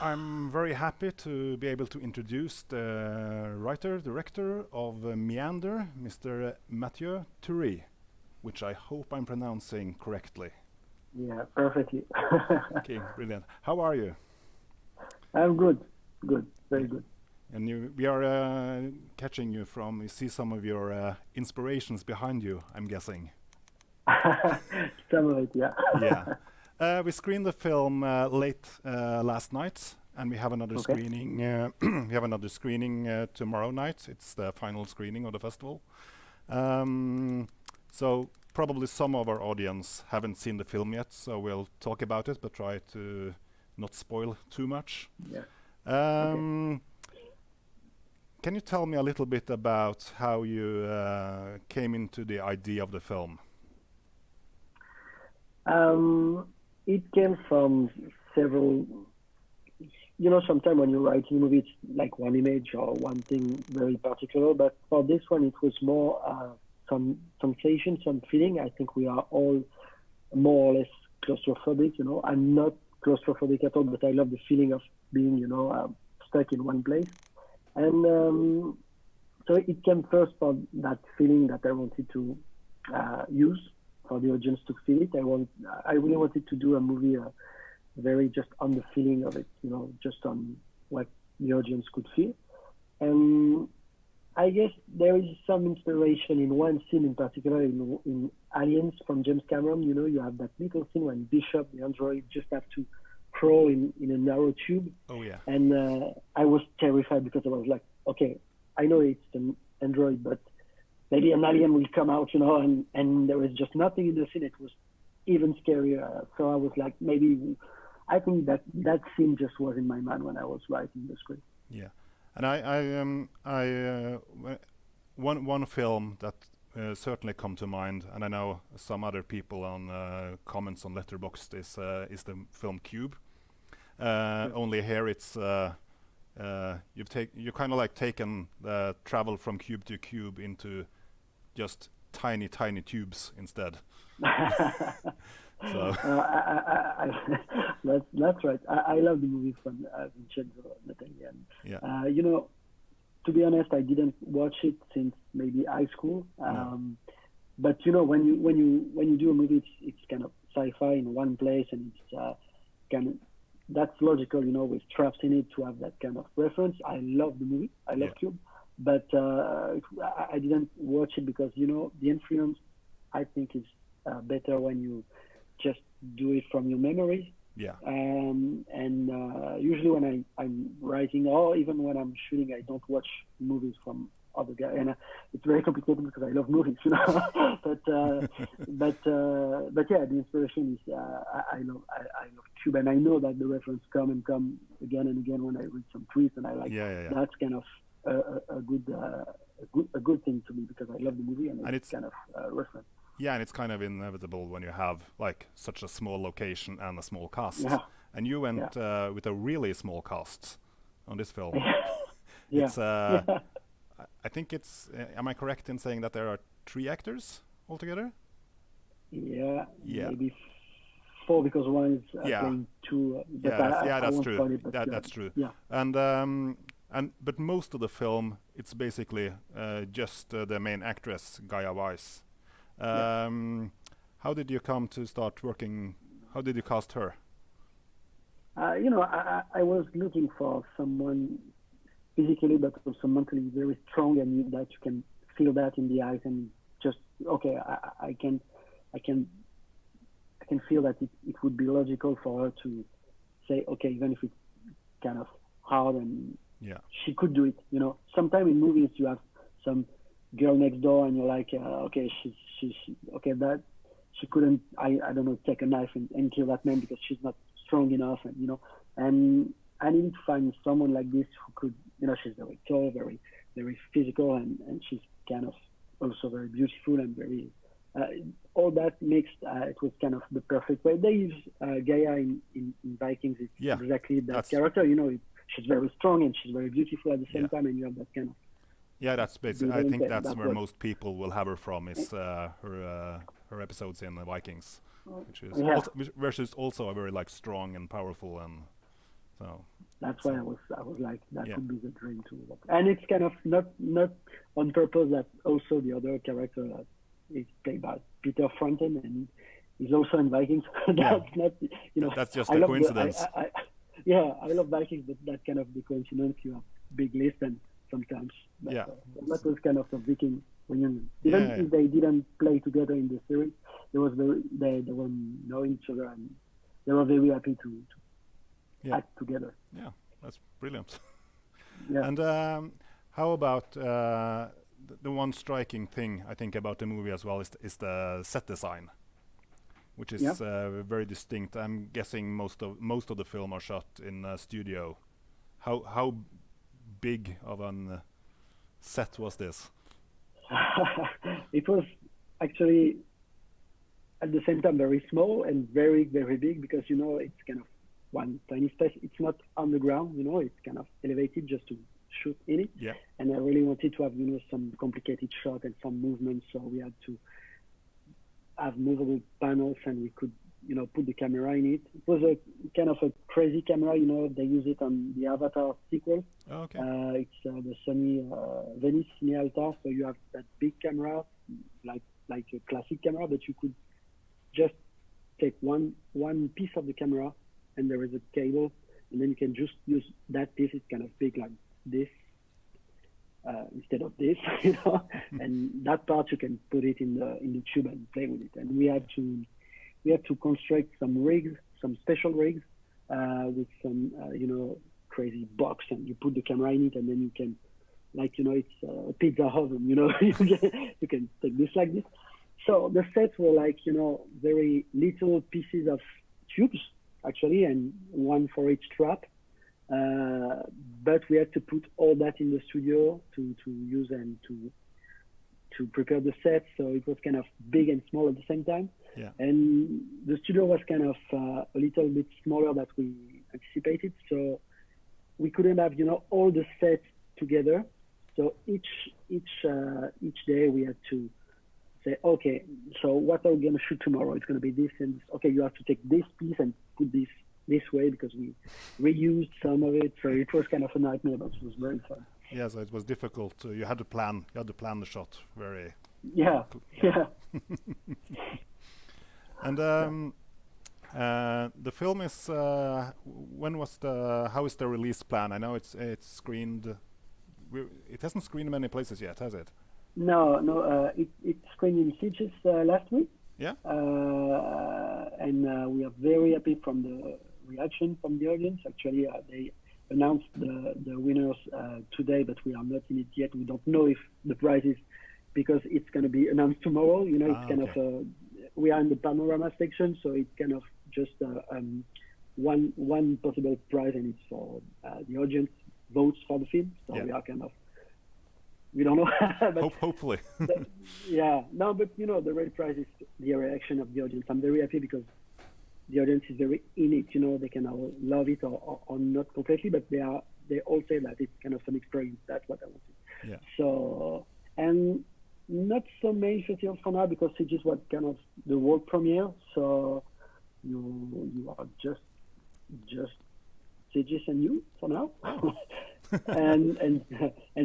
I'm very happy to be able to introduce the writer-director of Meander, Mr. Mathieu Turi, which I hope I'm pronouncing correctly. Yeah, perfectly. Okay, brilliant. How are you? I'm good, very good. And we are catching you from, you see some of your inspirations behind you, I'm guessing. Some of it, yeah. Yeah. We screened the film late last night, and we have another screening. We have another screening tomorrow night. It's the final screening of the festival. So probably some of our audience haven't seen the film yet, so we'll talk about it, but try to not spoil too much. Yeah. Can you tell me a little bit about how you came into the idea of the film? It came from several, sometimes when you write a movie, it's like one image or one thing very particular, but for this one, it was more some sensation, some feeling. I think we are all more or less claustrophobic, I'm not claustrophobic at all, but I love the feeling of being, stuck in one place. And so it came first for that feeling that I wanted to use for the audience to feel it. I really wanted to do a movie very just on the feeling of it, just on what the audience could feel. And I guess there is some inspiration in one scene in particular in Aliens from James Cameron. You have that little scene when Bishop, the android, just have to crawl in a narrow tube. Oh, yeah. And I was terrified because I was like, okay, I know it's an android, but maybe an alien will come out, and there was just nothing in the scene. It was even scarier. So I was like, I think that scene just was in my mind when I was writing the script. Yeah, and one film that certainly come to mind, and I know some other people on comments on Letterboxd is the film Cube. Only here it's you kind of like taken the travel from cube to cube into just tiny tubes instead. So that's right. I love the movie from Vincenzo Natali. Yeah. To be honest, I didn't watch it since maybe high school. No. But when you do a movie, it's kind of sci-fi in one place, and it's kind of, that's logical, with traps in it to have that kind of reference. I love the movie. I love Cube. But I didn't watch it because, the influence, I think, is better when you just do it from your memories. Yeah. And usually when I'm writing or even when I'm shooting, I don't watch movies from other guys. And it's very complicated because I love movies, but yeah, the inspiration is I love Cube, and I know that the reference come again and again when I read some tweets, and I like that's kind of a good thing to me because I love the movie, and it's kind of reference. Yeah, and it's kind of inevitable when you have like such a small location and a small cast. Yeah. And you went with a really small cast on this film. Yeah. It's I think it's. Am I correct in saying that there are 3 actors altogether? Yeah. Maybe 4 because one is playing 2. That's true. That's true. Yeah. And but most of the film, it's basically just the main actress, Gaia Weiss. How did you come to start working? How did you cast her? I was looking for someone physically but also mentally very strong, and that you can feel that in the eyes, and just I can feel that it would be logical for her to say even if it's kind of hard, and she could do it. Sometimes in movies you have some girl next door and you're like she's that she couldn't I don't know, take a knife and kill that man because she's not strong enough, and I needed to find someone like this who could, she's very tall, very very physical, and she's kind of also very beautiful and very all that mixed. It was kind of the perfect way. They use Gaia in Vikings. It's exactly that character. She's very strong and she's very beautiful at the same time, and you have that kind of. Yeah, that's basically. I think that's where most people will have her from. Is her episodes in the Vikings, which is also a very strong and powerful and So that's why I was like, that Yeah. would be the dream to work. And it's kind of not on purpose that also the other character that is played by Peter Frampton and he's also in Vikings. That's not, That's just I a love coincidence. yeah, I love Vikings, but that kind of the coincidence, you have big list and sometimes, but Yeah. that was kind of a Viking reunion. Yeah, Even yeah. if they didn't play together in the series, they were knowing each other and they were very happy to Yeah. act together. Yeah, that's brilliant. Yeah. And how about the one striking thing I think about the movie as well is the set design, which is Yeah. very distinct. I'm guessing most of the film are shot in a studio. How big of an set was this? It was actually at the same time very small and very, very big because, it's kind of one tiny space. It's not underground, it's kind of elevated just to shoot in it. Yeah. And I really wanted to have, some complicated shot and some movement. So we had to have movable panels and we could, put the camera in it. It was a kind of a crazy camera, they use it on the Avatar sequel. Oh, okay. It's the Sony Venice Cine Alta. So you have that big camera, like a classic camera, but you could just take one piece of the camera and there is a cable and then you can just use that piece. It's kind of big like this instead of this, and that part you can put it in the tube and play with it. And we had to construct some rigs, some special rigs with some crazy box, and you put the camera in it and then you can, it's a pizza oven, you can take this like this. So the sets were like, very little pieces of tubes, actually, and one for each trap. But we had to put all that in the studio to use and to prepare the set. So it was kind of big and small at the same time. Yeah. And the studio was kind of a little bit smaller than we anticipated. So we couldn't have, all the sets together. So each day we had to say, okay, so what are we going to shoot tomorrow? It's going to be this and this. Okay, you have to take this piece and put this way because we reused some of it. So it was kind of a nightmare, but it was very fun. Yeah, so it was difficult. You had to plan the shot very. Yeah. And the film is how is the release plan? I know it's screened. It hasn't screened many places yet, has it? No. It screened in Sitges last week. Yeah. And we are very happy from the reaction from the audience. Actually, they announced the winners today, but we are not in it yet. We don't know if the prizes, because it's going to be announced tomorrow. It's kind of we are in the panorama section, so it's kind of just one possible prize, and it's for the audience votes for the film. So we are kind of, we don't know. But hopefully. but the real prize is the reaction of the audience. I'm very happy because the audience is very in it. They can all love it or not completely, but they all say that it's kind of an experience. That's what I wanted. Yeah. So, and not so many festivals for now because Sitges was kind of the world premiere. So you are just Sitges and you for now. and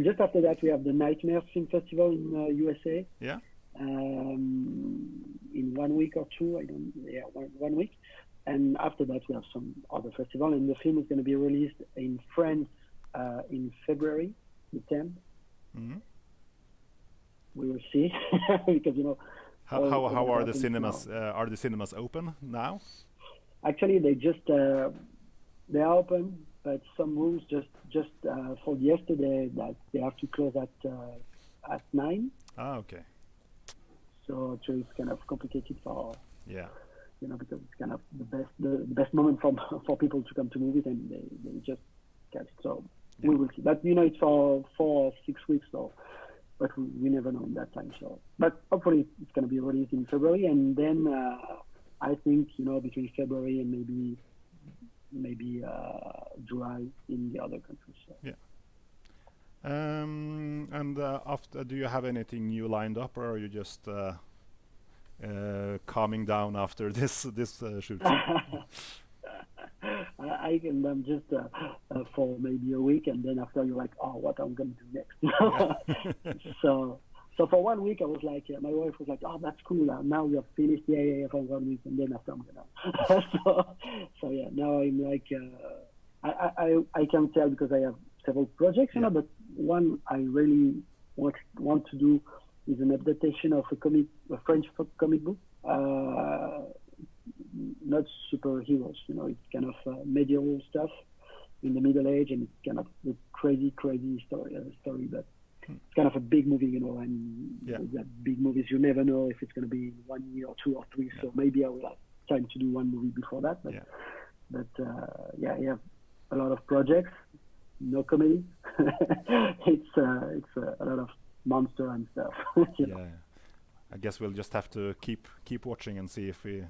just after that we have the Nightmare Film Festival in USA. Yeah. In 1 week or two, one week, and after that we have some other festival, and the film is going to be released in France in February, the 10th. Mm-hmm. We will see because how are the cinemas? Are the cinemas open now? Actually, they are open, but some rooms just for yesterday that they have to close at 9. Ah, okay. So actually, it's kind of complicated for because it's kind of the best moment for people to come to movies, and they just catch it. So we will see. But it's for 4 or 6 weeks, so but we never know in that time. So, but hopefully it's going to be released in February, and then I think between February and maybe July in the other countries. So. Yeah. And after, do you have anything new lined up, or are you just calming down after this shoot? I can them just for maybe a week, and then after you're like, oh, what I'm going to do next? So for 1 week I was like, my wife was like, oh, that's cool. Now you're finished. Yeah, for 1 week, and then after I'm gonna. so yeah, now I'm like, I can tell because I have several projects, you know, but one I really want to do is an adaptation of a French comic book. Not superheroes, you know, it's kind of medieval stuff in the Middle Age, and it's kind of a crazy story, but it's kind of a big movie, you know, and with that big movies, you never know if it's going to be 1 year or 2 or 3, so maybe I will have time to do one movie before that, but I have a lot of projects, no comedy. It's a lot of monster and stuff. I guess we'll just have to keep watching and see if we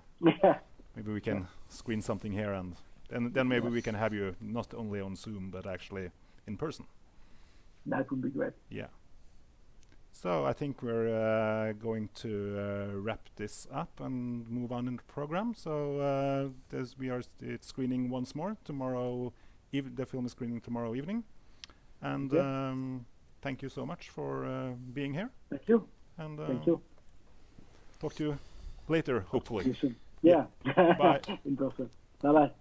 maybe we can screen something here, and then maybe we can have you not only on Zoom but actually in person. That would be great. Yeah. So I think we're going to wrap this up and move on in the program. So it's screening once more tomorrow. The film is screening tomorrow evening, and thank you so much for being here. Thank you. And thank you. Talk to you later, hopefully. See you soon. Yeah. Bye. In person. Bye-bye.